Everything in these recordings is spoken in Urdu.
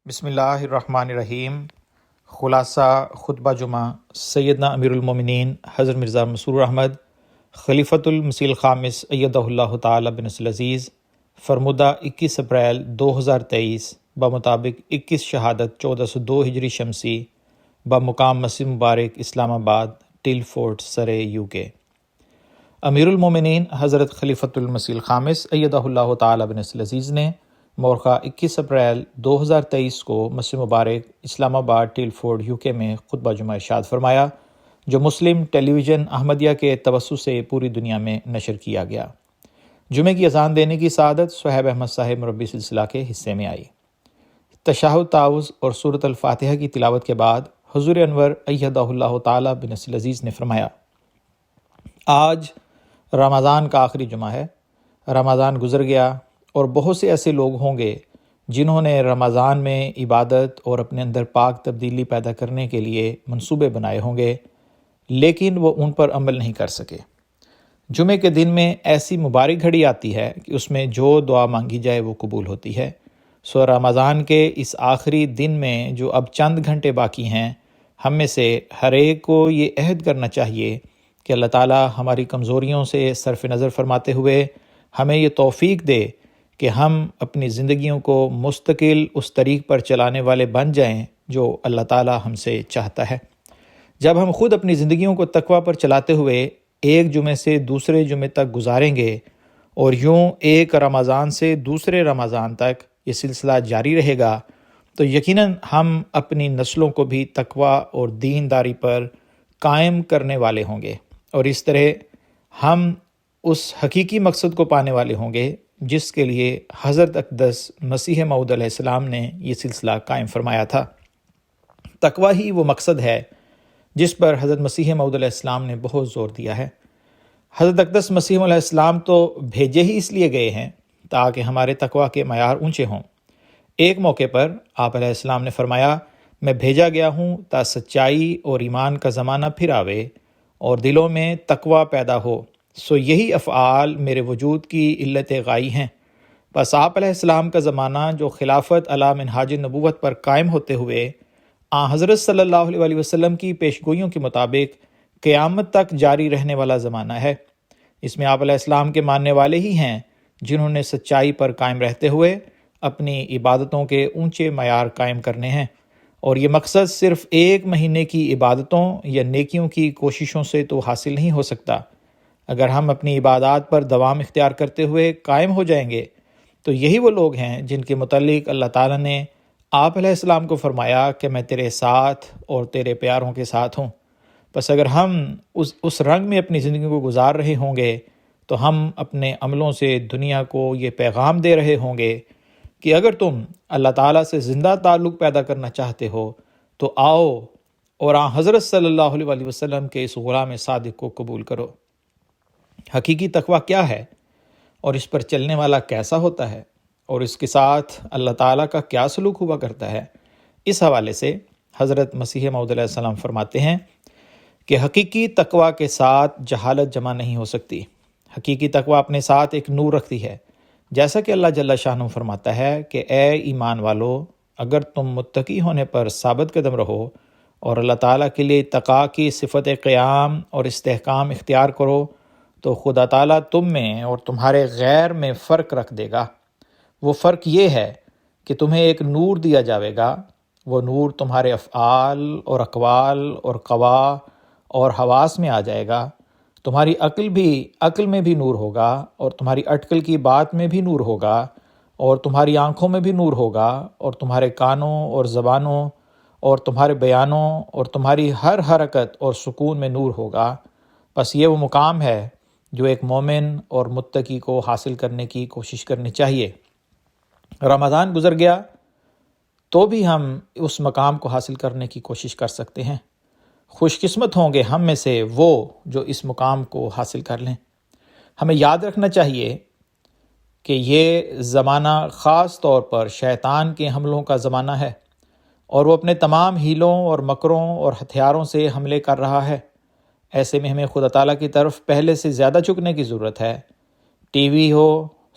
بسم اللہ الرحمن الرحیم۔ خلاصہ خطبہ جمعہ سیدنا امیر المومنین حضرت مرزا مسرور احمد خلیفۃ المسیح الخامس ایدہ اللہ تعالی بنصر العزیز فرمودہ 21 اپریل 2023 بمطابق 21 شہادت 1402 ہجری شمسی بمقام مسجد مبارک اسلام آباد ٹل فورٹ سرے UK۔ امیر المومنین حضرت خلیفۃ المسیح الخامس ایدہ اللہ تعالی بنصر العزیز نے مورخہ 21 اپریل 2023 کو مسجد مبارک اسلام آباد ٹل فورٹ UK میں خطبہ جمعہ ارشاد فرمایا، جو مسلم ٹیلی ویژن احمدیہ کے توسط سے پوری دنیا میں نشر کیا گیا۔ جمعے کی اذان دینے کی سعادت صہیب احمد صاحب مربی سلسلہ کے حصے میں آئی۔ تشہد تعوذ اور سورۃ الفاتحہ کی تلاوت کے بعد حضور انور ایدہ اللہ تعالی بنصر العزیز نے فرمایا، آج رمضان کا آخری جمعہ ہے۔ رمضان گزر گیا اور بہت سے ایسے لوگ ہوں گے جنہوں نے رمضان میں عبادت اور اپنے اندر پاک تبدیلی پیدا کرنے کے لیے منصوبے بنائے ہوں گے، لیکن وہ ان پر عمل نہیں کر سکے۔ جمعے کے دن میں ایسی مبارک گھڑی آتی ہے کہ اس میں جو دعا مانگی جائے وہ قبول ہوتی ہے۔ سو رمضان کے اس آخری دن میں جو اب چند گھنٹے باقی ہیں، ہم میں سے ہر ایک کو یہ عہد کرنا چاہیے کہ اللہ تعالیٰ ہماری کمزوریوں سے صرف نظر فرماتے ہوئے ہمیں یہ توفیق دے کہ ہم اپنی زندگیوں کو مستقل اس طریق پر چلانے والے بن جائیں جو اللہ تعالیٰ ہم سے چاہتا ہے۔ جب ہم خود اپنی زندگیوں کو تقویٰ پر چلاتے ہوئے ایک جمعے سے دوسرے جمعے تک گزاریں گے اور یوں ایک رمضان سے دوسرے رمضان تک یہ سلسلہ جاری رہے گا، تو یقیناً ہم اپنی نسلوں کو بھی تقویٰ اور دینداری پر قائم کرنے والے ہوں گے، اور اس طرح ہم اس حقیقی مقصد کو پانے والے ہوں گے جس کے لیے حضرت اقدس مسیح موعود علیہ السلام نے یہ سلسلہ قائم فرمایا تھا۔ تقویٰ ہی وہ مقصد ہے جس پر حضرت مسیح موعود علیہ السلام نے بہت زور دیا ہے۔ حضرت اقدس مسیح علیہ السلام تو بھیجے ہی اس لیے گئے ہیں تاکہ ہمارے تقویٰ کے معیار اونچے ہوں۔ ایک موقع پر آپ علیہ السلام نے فرمایا، میں بھیجا گیا ہوں تا سچائی اور ایمان کا زمانہ پھر آوے اور دلوں میں تقویٰ پیدا ہو، سو یہی افعال میرے وجود کی علت غائی ہیں۔ بس آپ علیہ السلام کا زمانہ جو خلافت علی منہاج نبوت پر قائم ہوتے ہوئے حضرت صلی اللہ علیہ وسلم کی پیشگوئیوں کے مطابق قیامت تک جاری رہنے والا زمانہ ہے۔ اس میں آپ علیہ السلام کے ماننے والے ہی ہیں جنہوں نے سچائی پر قائم رہتے ہوئے اپنی عبادتوں کے اونچے معیار قائم کرنے ہیں، اور یہ مقصد صرف ایک مہینے کی عبادتوں یا نیکیوں کی کوششوں سے تو حاصل نہیں ہو سکتا۔ اگر ہم اپنی عبادات پر دوام اختیار کرتے ہوئے قائم ہو جائیں گے تو یہی وہ لوگ ہیں جن کے متعلق اللہ تعالیٰ نے آپ علیہ السلام کو فرمایا کہ میں تیرے ساتھ اور تیرے پیاروں کے ساتھ ہوں۔ بس اگر ہم اس رنگ میں اپنی زندگی کو گزار رہے ہوں گے تو ہم اپنے عملوں سے دنیا کو یہ پیغام دے رہے ہوں گے کہ اگر تم اللہ تعالیٰ سے زندہ تعلق پیدا کرنا چاہتے ہو تو آؤ اور حضرت صلی اللہ علیہ وسلم کے اس غلام صادق کو قبول کرو۔ حقیقی تقویٰ کیا ہے اور اس پر چلنے والا کیسا ہوتا ہے اور اس کے ساتھ اللہ تعالیٰ کا کیا سلوک ہوا کرتا ہے، اس حوالے سے حضرت مسیح موعود علیہ السلام فرماتے ہیں کہ حقیقی تقویٰ کے ساتھ جہالت جمع نہیں ہو سکتی۔ حقیقی تقویٰ اپنے ساتھ ایک نور رکھتی ہے، جیسا کہ اللہ جل شانہ فرماتا ہے کہ اے ایمان والو، اگر تم متقی ہونے پر ثابت قدم رہو اور اللہ تعالیٰ کے لیے تقویٰ کی صفت قیام اور استحکام اختیار کرو تو خدا تعالیٰ تم میں اور تمہارے غیر میں فرق رکھ دے گا۔ وہ فرق یہ ہے کہ تمہیں ایک نور دیا جاوے گا، وہ نور تمہارے افعال اور اقوال اور قوا اور حواس میں آ جائے گا۔ تمہاری عقل میں بھی نور ہوگا، اور تمہاری اٹکل کی بات میں بھی نور ہوگا، اور تمہاری آنکھوں میں بھی نور ہوگا، اور تمہارے کانوں اور زبانوں اور تمہارے بیانوں اور تمہاری ہر حرکت اور سکون میں نور ہوگا۔ بس یہ وہ مقام ہے جو ایک مومن اور متقی کو حاصل کرنے کی کوشش کرنی چاہیے۔ رمضان گزر گیا تو بھی ہم اس مقام کو حاصل کرنے کی کوشش کر سکتے ہیں۔ خوش قسمت ہوں گے ہم میں سے وہ جو اس مقام کو حاصل کر لیں۔ ہمیں یاد رکھنا چاہیے کہ یہ زمانہ خاص طور پر شیطان کے حملوں کا زمانہ ہے، اور وہ اپنے تمام ہیلوں اور مکروں اور ہتھیاروں سے حملے کر رہا ہے۔ ایسے میں ہمیں خدا تعالیٰ کی طرف پہلے سے زیادہ جھکنے کی ضرورت ہے۔ ٹی وی ہو،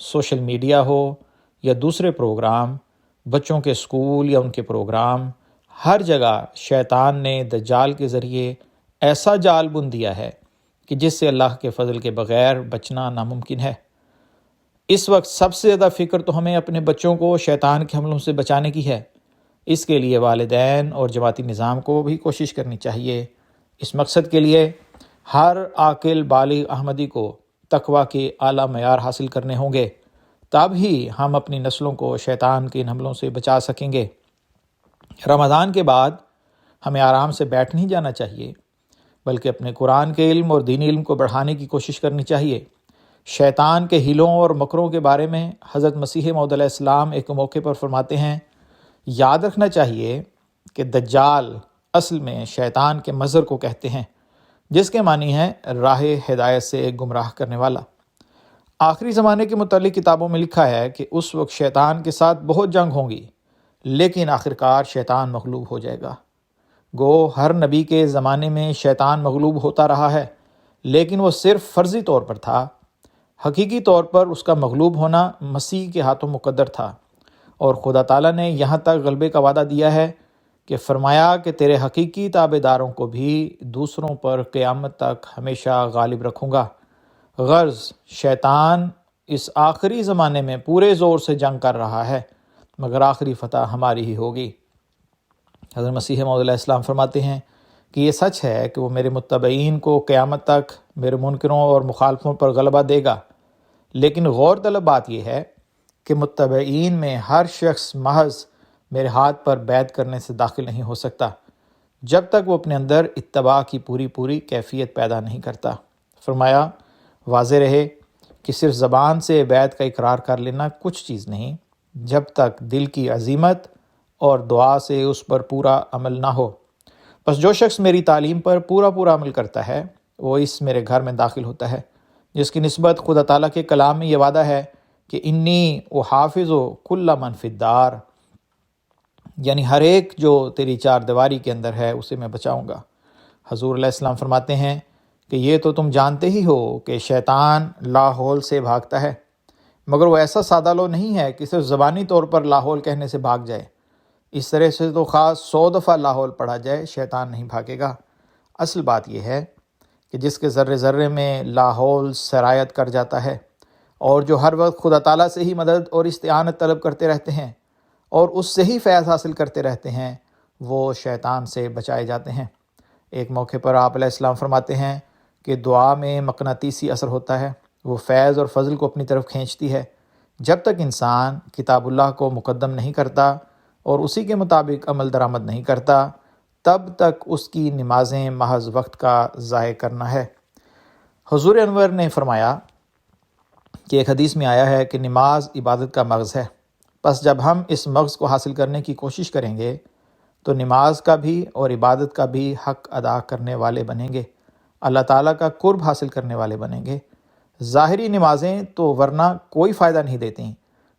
سوشل میڈیا ہو یا دوسرے پروگرام، بچوں کے اسکول یا ان کے پروگرام، ہر جگہ شیطان نے دجال کے ذریعے ایسا جال بن دیا ہے کہ جس سے اللہ کے فضل کے بغیر بچنا ناممکن ہے۔ اس وقت سب سے زیادہ فکر تو ہمیں اپنے بچوں کو شیطان کے حملوں سے بچانے کی ہے۔ اس کے لیے والدین اور جماعتی نظام کو بھی کوشش کرنی چاہیے۔ اس مقصد کے لیے ہر عاقل بالغ احمدی کو تقویٰ کے اعلیٰ معیار حاصل کرنے ہوں گے، تب ہی ہم اپنی نسلوں کو شیطان کے ان حملوں سے بچا سکیں گے۔ رمضان کے بعد ہمیں آرام سے بیٹھ نہیں جانا چاہیے، بلکہ اپنے قرآن کے علم اور دینی علم کو بڑھانے کی کوشش کرنی چاہیے۔ شیطان کے ہیلوں اور مکروں کے بارے میں حضرت مسیح موعود علیہ السلام ایک موقع پر فرماتے ہیں، یاد رکھنا چاہیے کہ دجال اصل میں شیطان کے مظہر کو کہتے ہیں، جس کے معنی ہے راہ ہدایت سے گمراہ کرنے والا۔ آخری زمانے کے متعلق کتابوں میں لکھا ہے کہ اس وقت شیطان کے ساتھ بہت جنگ ہوں گی، لیکن آخرکار شیطان مغلوب ہو جائے گا۔ گو ہر نبی کے زمانے میں شیطان مغلوب ہوتا رہا ہے، لیکن وہ صرف فرضی طور پر تھا۔ حقیقی طور پر اس کا مغلوب ہونا مسیح کے ہاتھوں مقدر تھا، اور خدا تعالیٰ نے یہاں تک غلبے کا وعدہ دیا ہے کہ فرمایا کہ تیرے حقیقی تابع داروں کو بھی دوسروں پر قیامت تک ہمیشہ غالب رکھوں گا۔ غرض شیطان اس آخری زمانے میں پورے زور سے جنگ کر رہا ہے، مگر آخری فتح ہماری ہی ہوگی۔ حضرت مسیح موعود علیہ السلام فرماتے ہیں کہ یہ سچ ہے کہ وہ میرے متبعین کو قیامت تک میرے منکروں اور مخالفوں پر غلبہ دے گا، لیکن غور طلب بات یہ ہے کہ متبعین میں ہر شخص محض میرے ہاتھ پر بیعت کرنے سے داخل نہیں ہو سکتا جب تک وہ اپنے اندر اتباع کی پوری کیفیت پیدا نہیں کرتا۔ فرمایا واضح رہے کہ صرف زبان سے بیعت کا اقرار کر لینا کچھ چیز نہیں، جب تک دل کی عزیمت اور دعا سے اس پر پورا عمل نہ ہو۔ بس جو شخص میری تعلیم پر پورا عمل کرتا ہے وہ اس میرے گھر میں داخل ہوتا ہے، جس کی نسبت خدا تعالیٰ کے کلام میں یہ وعدہ ہے کہ انی احافظ کل من فی الدار، یعنی ہر ایک جو تیری چار دیواری کے اندر ہے اسے میں بچاؤں گا۔ حضور علیہ السلام فرماتے ہیں کہ یہ تو تم جانتے ہی ہو کہ شیطان لاحول سے بھاگتا ہے، مگر وہ ایسا سادہ لو نہیں ہے کہ صرف زبانی طور پر لاحول کہنے سے بھاگ جائے۔ اس طرح سے تو خاص 100 دفعہ لاحول پڑھا جائے شیطان نہیں بھاگے گا۔ اصل بات یہ ہے کہ جس کے ذرے ذرے میں لاحول سرایت کر جاتا ہے، اور جو ہر وقت خدا تعالیٰ سے ہی مدد اور استعانت طلب کرتے رہتے ہیں اور اس سے ہی فیض حاصل کرتے رہتے ہیں، وہ شیطان سے بچائے جاتے ہیں۔ ایک موقع پر آپ علیہ السلام فرماتے ہیں کہ دعا میں مقناطیسی اثر ہوتا ہے، وہ فیض اور فضل کو اپنی طرف کھینچتی ہے۔ جب تک انسان کتاب اللہ کو مقدم نہیں کرتا اور اسی کے مطابق عمل درآمد نہیں کرتا، تب تک اس کی نمازیں محض وقت کا ضائع کرنا ہے۔ حضور انور نے فرمایا کہ ایک حدیث میں آیا ہے کہ نماز عبادت کا مغز ہے، پس جب ہم اس مغز کو حاصل کرنے کی کوشش کریں گے تو نماز کا بھی اور عبادت کا بھی حق ادا کرنے والے بنیں گے، اللہ تعالیٰ کا قرب حاصل کرنے والے بنیں گے۔ ظاہری نمازیں تو ورنہ کوئی فائدہ نہیں دیتیں۔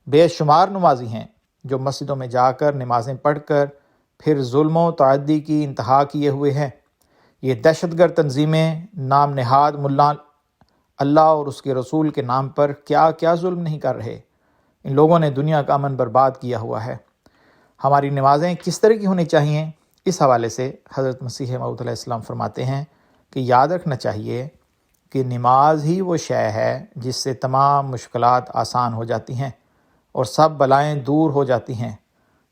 بے شمار نمازی ہیں جو مسجدوں میں جا کر نمازیں پڑھ کر پھر ظلم و تعدی کی انتہا کیے ہوئے ہیں۔ یہ دہشت گرد تنظیمیں نام نہاد ملا اللہ اور اس کے رسول کے نام پر کیا کیا ظلم نہیں کر رہے۔ ان لوگوں نے دنیا کا امن برباد کیا ہوا ہے۔ ہماری نمازیں کس طرح کی ہونی چاہیے، اس حوالے سے حضرت مسیح موعود علیہ السلام فرماتے ہیں کہ یاد رکھنا چاہیے کہ نماز ہی وہ شے ہے جس سے تمام مشکلات آسان ہو جاتی ہیں اور سب بلائیں دور ہو جاتی ہیں،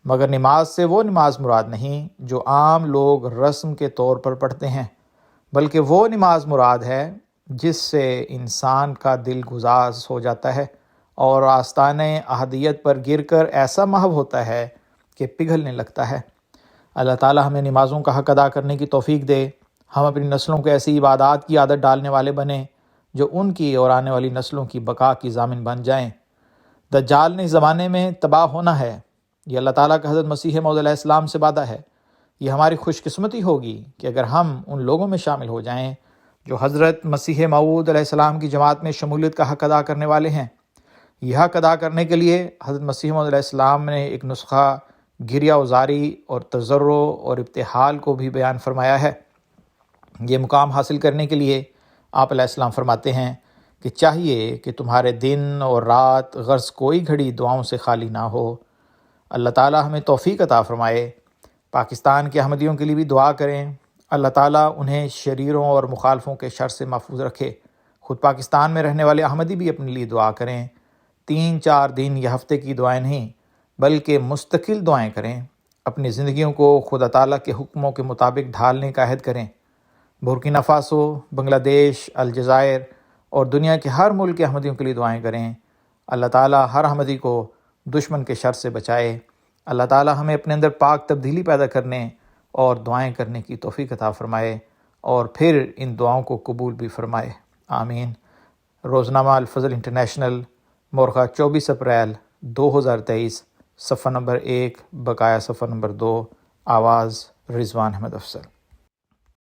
مگر نماز سے وہ نماز مراد نہیں جو عام لوگ رسم کے طور پر پڑھتے ہیں، بلکہ وہ نماز مراد ہے جس سے انسان کا دل گزاز ہو جاتا ہے اور آستانِ احدیت پر گر کر ایسا محو ہوتا ہے کہ پگھلنے لگتا ہے۔ اللہ تعالی ہمیں نمازوں کا حق ادا کرنے کی توفیق دے، ہم اپنی نسلوں کو ایسی عبادات کی عادت ڈالنے والے بنیں جو ان کی اور آنے والی نسلوں کی بقا کی ضامن بن جائیں۔ دجال نے اس زمانے میں تباہ ہونا ہے، یہ اللہ تعالیٰ کا حضرت مسیح موعود علیہ السلام سے وعدہ ہے۔ یہ ہماری خوش قسمتی ہوگی کہ اگر ہم ان لوگوں میں شامل ہو جائیں جو حضرت مسیح موعود علیہ السلام کی جماعت میں شمولیت کا حق ادا کرنے والے ہیں۔ یہ حق ادا کرنے کے لیے حضرت مسیح موعود علیہ السلام نے ایک نسخہ گریہ وزاری اور تضرع اور ابتحال کو بھی بیان فرمایا ہے۔ یہ مقام حاصل کرنے کے لیے آپ علیہ السلام فرماتے ہیں کہ چاہیے کہ تمہارے دن اور رات غرض کوئی گھڑی دعاؤں سے خالی نہ ہو۔ اللہ تعالی ہمیں توفیق عطا فرمائے۔ پاکستان کے احمدیوں کے لیے بھی دعا کریں، اللہ تعالیٰ انہیں شریروں اور مخالفوں کے شر سے محفوظ رکھے۔ خود پاکستان میں رہنے والے احمدی بھی اپنے لیے دعا کریں۔ 3-4 دن یا ہفتے کی دعائیں نہیں بلکہ مستقل دعائیں کریں۔ اپنی زندگیوں کو خدا تعالیٰ کے حکموں کے مطابق ڈھالنے کا عہد کریں۔ بورکینا فاسو، بنگلہ دیش، الجزائر اور دنیا کے ہر ملک کے احمدیوں کے لیے دعائیں کریں۔ اللہ تعالیٰ ہر احمدی کو دشمن کے شر سے بچائے۔ اللہ تعالیٰ ہمیں اپنے اندر پاک تبدیلی پیدا کرنے اور دعائیں کرنے کی توفیق عطا فرمائے اور پھر ان دعاؤں کو قبول بھی فرمائے، آمین۔ روزنامہ الفضل انٹرنیشنل، مورخہ 24 اپریل 2023، صفحہ نمبر 1، بقایا صفحہ نمبر 2، آواز رضوان احمد افضل۔